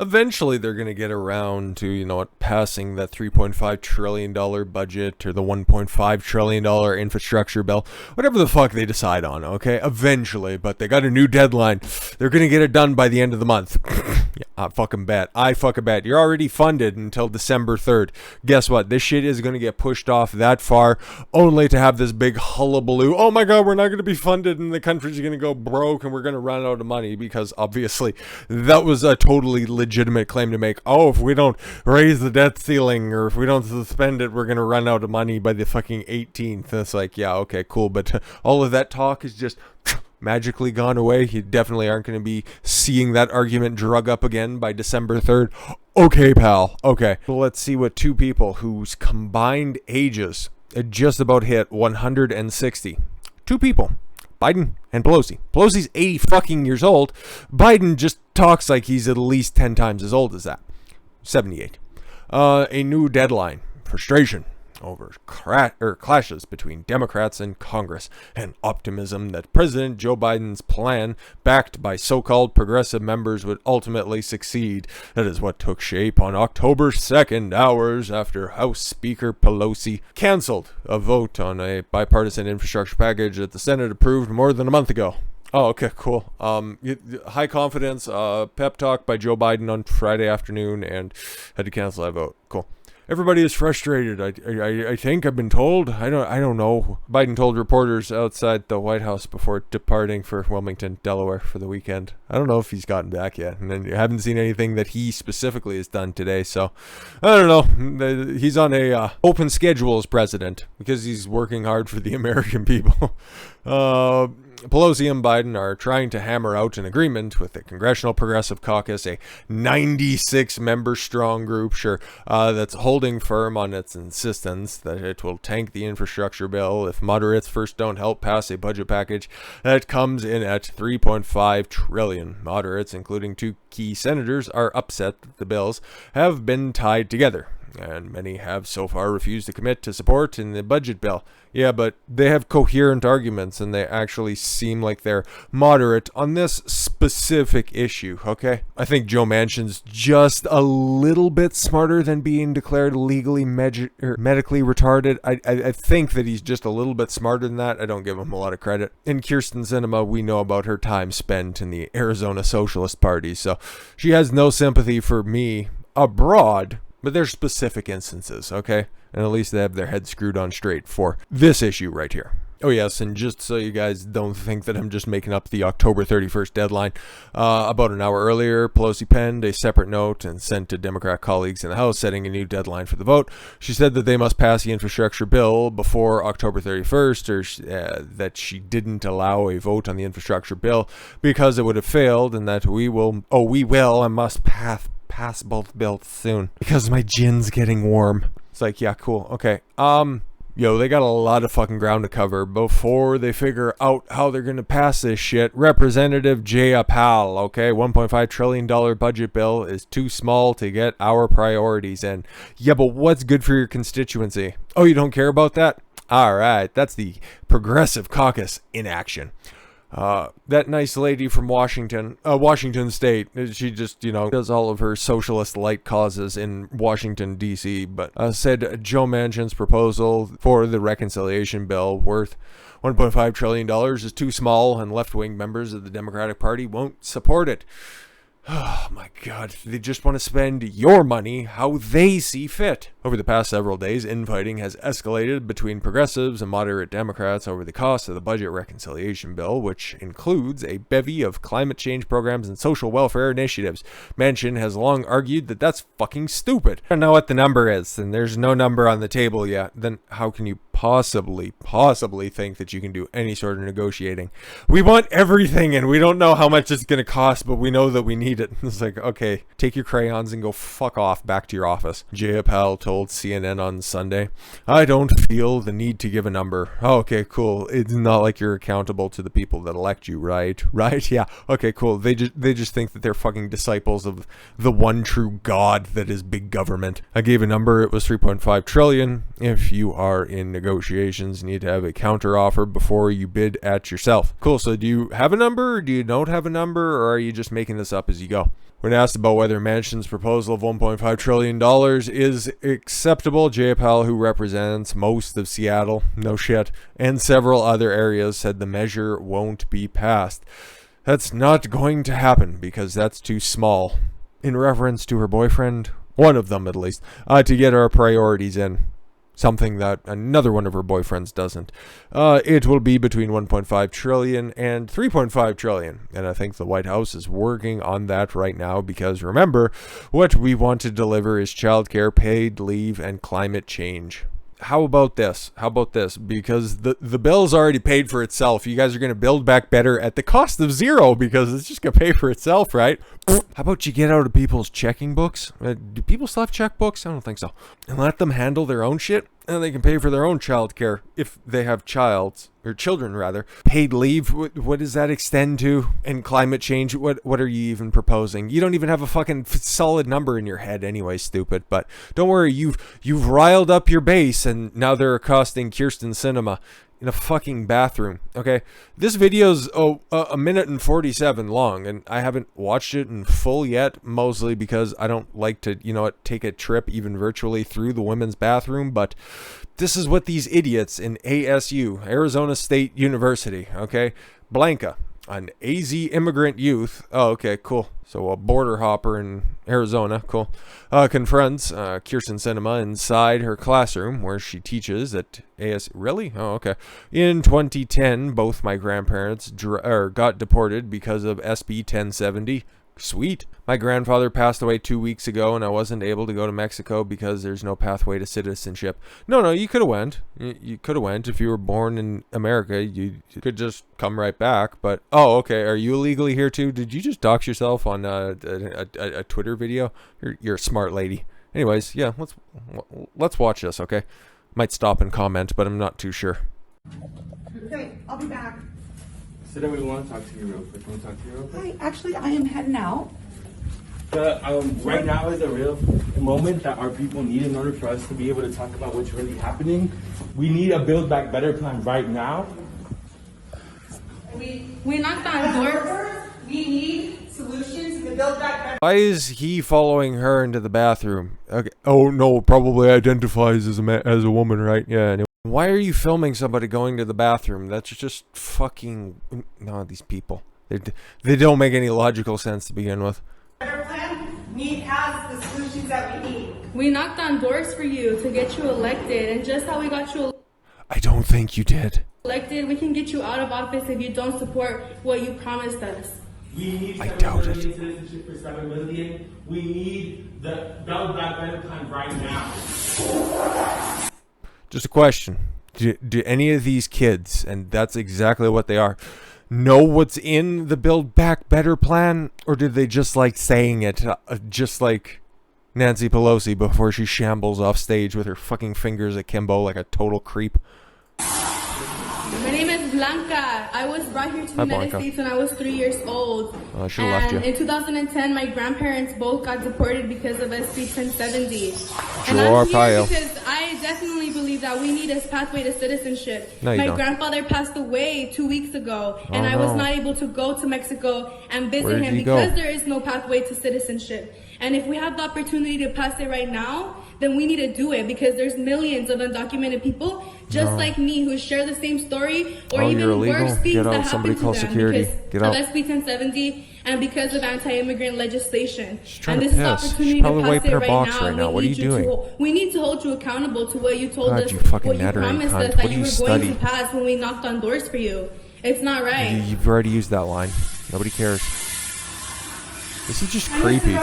Eventually, they're going to get around to, passing that $3.5 trillion budget or the $1.5 trillion infrastructure bill, whatever the fuck they decide on, okay? Eventually, but they got a new deadline. They're going to get it done by the end of the month. Yeah, I fucking bet. You're already funded until December 3rd. Guess what? This shit is going to get pushed off that far, only to have this big hullabaloo. Oh my God, we're not going to be funded and the country's going to go broke and we're going to run out of money, because obviously that was a totally legitimate claim to make. Oh, if we don't raise the debt ceiling or if we don't suspend it, we're going to run out of money by the fucking 18th. It's like, yeah, okay, cool. But all of that talk is just magically gone away. You definitely aren't going to be seeing that argument drug up again by December 3rd. Okay, pal. Okay. Well, let's see what two people whose combined ages just about hit 160. Two people. Biden and Pelosi. Pelosi's 80 fucking years old. Biden just talks like he's at least 10 times as old as that. 78. A new deadline. Frustration over clashes between Democrats and Congress, and optimism that President Joe Biden's plan, backed by so-called progressive members, would ultimately succeed. That is what took shape on October 2nd, hours after House Speaker Pelosi canceled a vote on a bipartisan infrastructure package that the Senate approved more than a month ago. Oh, okay, cool. High confidence pep talk by Joe Biden on Friday afternoon, and had to cancel that vote. Cool. Everybody is frustrated. I think I've been told. I don't know. Biden told reporters outside the White House before departing for Wilmington, Delaware for the weekend. I don't know if he's gotten back yet, and then you haven't seen anything that he specifically has done today. So I don't know. He's on a open schedule as president because he's working hard for the American people. Pelosi and Biden are trying to hammer out an agreement with the Congressional Progressive Caucus, a 96-member strong group, that's holding firm on its insistence that it will tank the infrastructure bill if moderates first don't help pass a budget package that comes in at $3.5 trillion. Moderates, including two key senators, are upset that the bills have been tied together, and many have so far refused to commit to support in the budget bill. Yeah, but they have coherent arguments, and they actually seem like they're moderate on this specific issue, okay? I think Joe Manchin's just a little bit smarter than being declared legally medically retarded. I think that he's just a little bit smarter than that. I don't give him a lot of credit. In Kyrsten Sinema, we know about her time spent in the Arizona Socialist Party, so she has no sympathy for me abroad. But there's specific instances, okay? And at least they have their heads screwed on straight for this issue right here. Oh yes, and just so you guys don't think that I'm just making up the October 31st deadline, about an hour earlier, Pelosi penned a separate note and sent to Democrat colleagues in the House setting a new deadline for the vote. She said that they must pass the infrastructure bill before October 31st, or that she didn't allow a vote on the infrastructure bill because it would have failed, and that we must pass both bills soon because my gin's getting warm. It's like, yeah, cool. Okay. They got a lot of fucking ground to cover before they figure out how they're going to pass this shit. Representative Jayapal, okay? $1.5 trillion budget bill is too small to get our priorities in. Yeah, but what's good for your constituency? Oh, you don't care about that? All right. That's the Progressive Caucus in action. That nice lady from Washington State, she just, does all of her socialist light causes in Washington, D.C., but said Joe Manchin's proposal for the reconciliation bill worth $1.5 trillion is too small, and left-wing members of the Democratic Party won't support it. Oh my God, they just want to spend your money how they see fit. Over the past several days, infighting has escalated between progressives and moderate Democrats over the cost of the budget reconciliation bill, which includes a bevy of climate change programs and social welfare initiatives. Manchin has long argued that that's fucking stupid. I don't know what the number is, and there's no number on the table yet. Then how can you possibly think that you can do any sort of negotiating? We want everything, and we don't know how much it's going to cost, but we know that we need it. It's like, okay, take your crayons and go fuck off back to your office. Jayapal told CNN on Sunday, I don't feel the need to give a number. Oh, okay, cool. It's not like you're accountable to the people that elect you, right? Right? Yeah. Okay, cool. They just think that they're fucking disciples of the one true God that is big government. I gave a number. It was $3.5 trillion. If you are in negotiations, you need to have a counter offer before you bid at yourself. Cool. So do you have a number, or do you don't have a number, or are you just making this up as you go? When asked about whether Manchin's proposal of $1.5 trillion is acceptable, Jayapal, who represents most of Seattle, no shit, and several other areas, said the measure won't be passed. That's not going to happen because that's too small. In reference to her boyfriend, one of them at least, to get our priorities in. Something that another one of her boyfriends doesn't. It will be between 1.5 trillion and 3.5 trillion. And I think the White House is working on that right now because remember, what we want to deliver is childcare, paid leave, and climate change. How about this? Because the bill's already paid for itself. You guys are going to build back better at the cost of zero because it's just going to pay for itself, right? How about you get out of people's checking books? Do people still have checkbooks? I don't think so. And let them handle their own shit, and they can pay for their own child care if they have children rather. Paid leave, what does that extend to? And climate change, what are you even proposing? You don't even have a fucking solid number in your head anyway, stupid. But don't worry, you've riled up your base, and now they're accosting Kyrsten Sinema in a fucking bathroom. Okay, this video's a minute and 47 long, and I haven't watched it in full yet, mostly because I don't like to, take a trip even virtually through the women's bathroom. But this is what these idiots in ASU, Arizona State University, okay, Blanca, an AZ immigrant youth. Oh, okay, cool. So a border hopper in Arizona, cool. Confronts Kyrsten Sinema inside her classroom where she teaches at ASU. Really? Oh, okay. In 2010, both my grandparents got deported because of SB 1070. Sweet. My grandfather passed away 2 weeks ago, and I wasn't able to go to Mexico because there's no pathway to citizenship. No, you could have went. You could have went if you were born in America. You could just come right back. But okay. Are you illegally here too? Did you just dox yourself on a Twitter video? You're a smart lady. Anyways, yeah. Let's watch this. Okay. Might stop and comment, but I'm not too sure. Okay, I'll be back. Sinema, we want to talk to you real quick. Can we talk to you real quick? Hi, actually, I am heading out. Right now is a real moment that our people need in order for us to be able to talk about what's really happening. We need a Build Back Better plan right now. We knocked on doors. We need solutions to the Build Back Better. Why is he following her into the bathroom? Okay. Oh no, probably identifies as a woman, right? Yeah. Anyway. Why are you filming somebody going to the bathroom? That's just fucking... No, these people. They don't make any logical sense to begin with. Better plan has the solutions that we need. We knocked on doors for you to get you elected, and just how we got you I don't think you did. elected, we can get you out of office if you don't support what you promised us. We need I doubt it. citizenship for 7 million. We need the Build Back Better plan right now. Just a question. Do any of these kids, and that's exactly what they are, know what's in the Build Back Better plan? Or did they just like saying it, just like Nancy Pelosi before she shambles off stage with her fucking fingers akimbo like a total creep? My name is Blanca. I was brought here to the United States when I was 3 years old. I should have left you. In 2010, my grandparents both got deported because of SB 1070. And Draw I'm here pile. because I definitely believe that we need a pathway to citizenship. No, you my don't. grandfather passed away 2 weeks ago, and I was not able to go to Mexico and visit Where did him he go? because there is no pathway to citizenship. And if we have the opportunity to pass it right now, then we need to do it because there's millions of undocumented people just like me who share the same story or you're even illegal? worse things Get out. that Somebody happen call to them security. because Get out. of SB 1070 and because of anti-immigrant legislation. She's trying And to this is the piss. She's opportunity to probably pass wiping it her right box now. right now. We What are you need doing? we need to hold you accountable to what you told God, us, you fucking what you nattering promised cunt. us What that do you you were study? going to pass when we knocked on doors for you. It's not right. You've already used that line. Nobody cares. This is just creepy.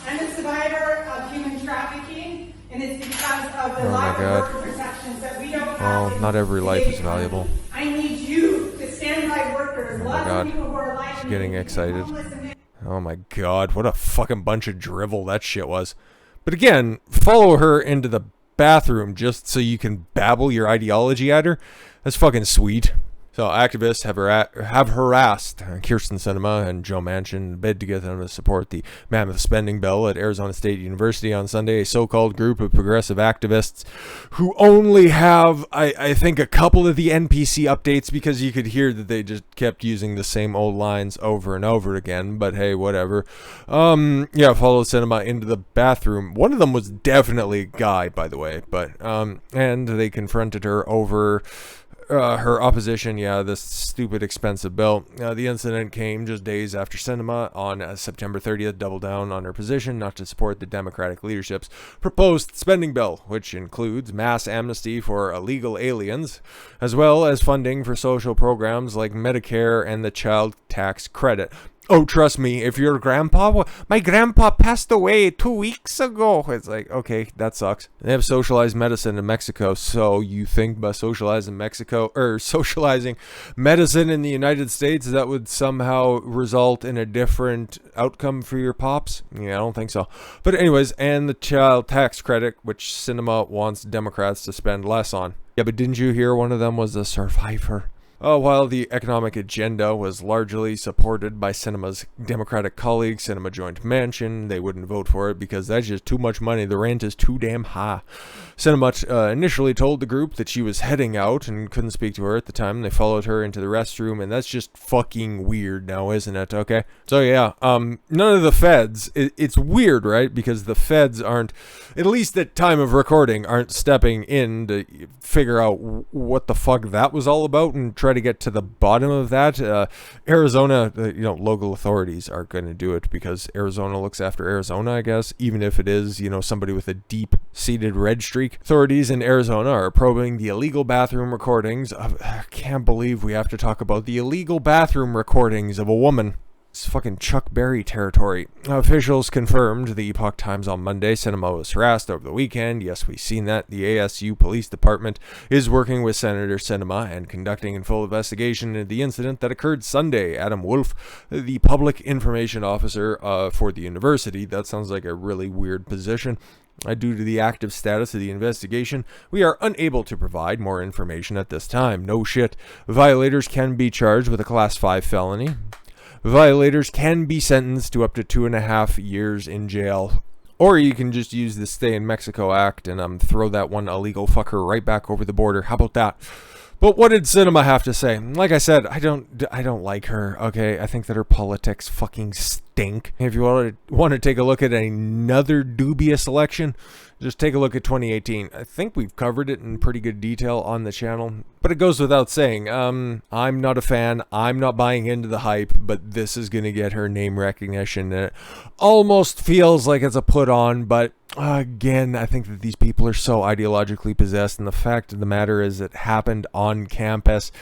I'm a survivor of human trafficking, and it's because of the Oh my lack of God. worker protections that we don't have. Well, not every life is valuable. I need you to stand by workers. Oh my God. People who are alive She's getting excited. homeless and Oh my God, what a fucking bunch of drivel that shit was. But again, follow her into the bathroom just so you can babble your ideology at her. That's fucking sweet. So activists have harassed Kyrsten Sinema and Joe Manchin in a bid to get them to support the mammoth spending bill at Arizona State University on Sunday. A so-called group of progressive activists who only have, I think, a couple of the NPC updates, because you could hear that they just kept using the same old lines over and over again. But hey, whatever. Followed Sinema into the bathroom. One of them was definitely a guy, by the way. But and they confronted her over her opposition, this stupid expensive bill. The incident came just days after Sinema on September 30th doubled down on her position not to support the Democratic leadership's proposed spending bill, which includes mass amnesty for illegal aliens, as well as funding for social programs like Medicare and the child tax credit. Oh, trust me, if your grandpa, my grandpa passed away 2 weeks ago. It's like, okay, that sucks. They have socialized medicine in Mexico. So you think by socializing medicine in the United States, that would somehow result in a different outcome for your pops? Yeah, I don't think so. But anyways, and the child tax credit, which Sinema wants Democrats to spend less on. Yeah, but didn't you hear one of them was a survivor? While the economic agenda was largely supported by Sinema's Democratic colleagues, Sinema joined Manchin. They wouldn't vote for it because that's just too much money. The rent is too damn high. Sinema initially told the group that she was heading out and couldn't speak to her at the time. They followed her into the restroom, and that's just fucking weird now, isn't it? Okay. So yeah, none of the feds, it's weird, right? Because the feds aren't, at least at time of recording, aren't stepping in to figure out what the fuck that was all about and try to get to the bottom of that. Arizona, local authorities are going to do it because Arizona looks after Arizona, I guess, even if it is, somebody with a deep-seated red streak. Authorities in Arizona are probing the illegal bathroom recordings of, I can't believe we have to talk about the illegal bathroom recordings of a woman. It's fucking Chuck Berry territory. Officials confirmed the Epoch Times on Monday Sinema was harassed over the weekend. Yes, we've seen that. The ASU Police Department is working with Senator Sinema and conducting a full investigation into the incident that occurred Sunday. Adam Wolf, the public information officer for the university. That sounds like a really weird position. Due to the active status of the investigation, we are unable to provide more information at this time. No shit. Violators can be charged with a Class 5 felony. Violators can be sentenced to up to 2.5 years in jail. Or you can just use the Stay in Mexico Act and throw that one illegal fucker right back over the border. How about that? But what did Sinema have to say? Like I said, I don't like her, okay? I think that her politics fucking stink. If you want to take a look at another dubious election, just take a look at 2018. I think we've covered it in pretty good detail on the channel. But it goes without saying, I'm not a fan. I'm not buying into the hype, but this is going to get her name recognition. And it almost feels like it's a put on, but again, I think that these people are so ideologically possessed, and the fact of the matter is it happened on campus.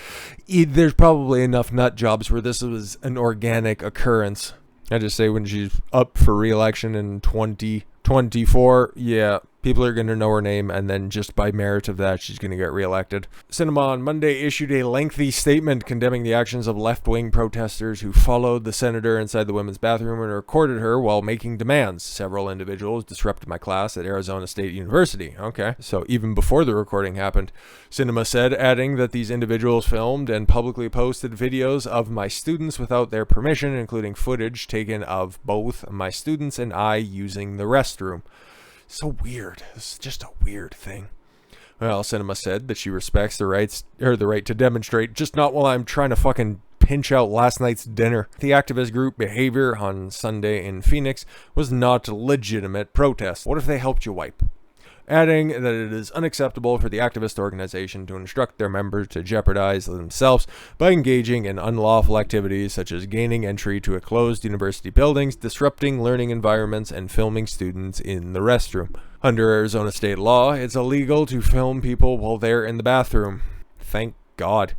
There's probably enough nut jobs where this was an organic occurrence. I just say when she's up for re-election in 2024, yeah, people are going to know her name, and then just by merit of that, she's going to get reelected. Sinema on Monday issued a lengthy statement condemning the actions of left-wing protesters who followed the senator inside the women's bathroom and recorded her while making demands. Several individuals disrupted my class at Arizona State University. Okay, so even before the recording happened, Sinema said, adding that these individuals filmed and publicly posted videos of my students without their permission, including footage taken of both my students and I using the restroom. So weird. This is just a weird thing. Well, Sinema said that she respects the right to demonstrate, just not while I'm trying to fucking pinch out last night's dinner. The activist group behavior on Sunday in Phoenix was not legitimate protest. What if they helped you wipe? Adding that it is unacceptable for the activist organization to instruct their members to jeopardize themselves by engaging in unlawful activities such as gaining entry to a closed university buildings, disrupting learning environments, and filming students in the restroom. Under Arizona state law, it's illegal to film people while they're in the bathroom. Thank God.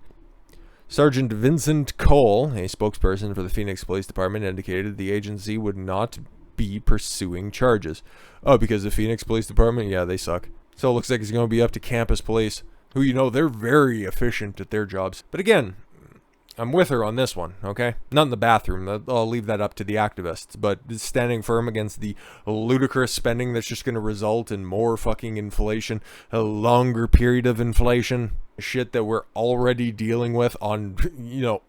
Sergeant Vincent Cole, a spokesperson for the Phoenix Police Department, indicated the agency would not be pursuing charges. Oh, because the Phoenix Police Department? Yeah, they suck. So it looks like it's going to be up to campus police, who, they're very efficient at their jobs. But again, I'm with her on this one, okay? Not in the bathroom. I'll leave that up to the activists. But standing firm against the ludicrous spending that's just going to result in more fucking inflation, a longer period of inflation, shit that we're already dealing with on,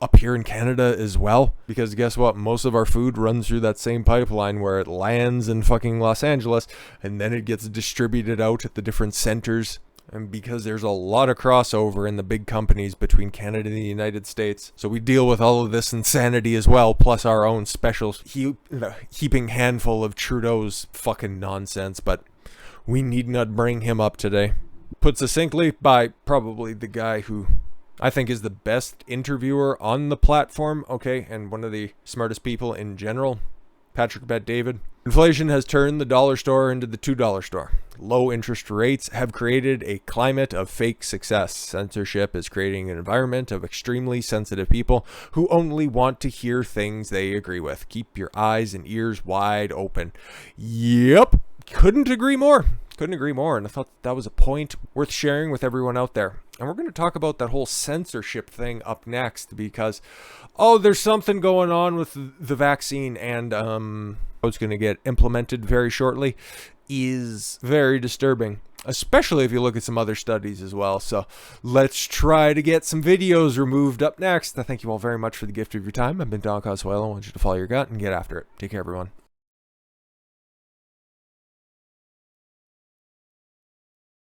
up here in Canada as well. Because guess what? Most of our food runs through that same pipeline where it lands in fucking Los Angeles and then it gets distributed out at the different centers. And because there's a lot of crossover in the big companies between Canada and the United States. So we deal with all of this insanity as well, plus our own special heaping handful of Trudeau's fucking nonsense. But we need not bring him up today. Put succinctly by probably the guy who I think is the best interviewer on the platform, okay, and one of the smartest people in general, Patrick Bet-David. Inflation has turned the dollar store into the $2 store. Low interest rates have created a climate of fake success. Censorship is creating an environment of extremely sensitive people who only want to hear things they agree with. Keep your eyes and ears wide open. Yep, couldn't agree more. Couldn't agree more, and I thought that was a point worth sharing with everyone out there. And we're going to talk about that whole censorship thing up next because, there's something going on with the vaccine, and it's going to get implemented very shortly, is very disturbing, especially if you look at some other studies as well. So let's try to get some videos removed up next. I thank you all very much for the gift of your time. I've been Don Coswell. I want you to follow your gut and get after it. Take care, everyone.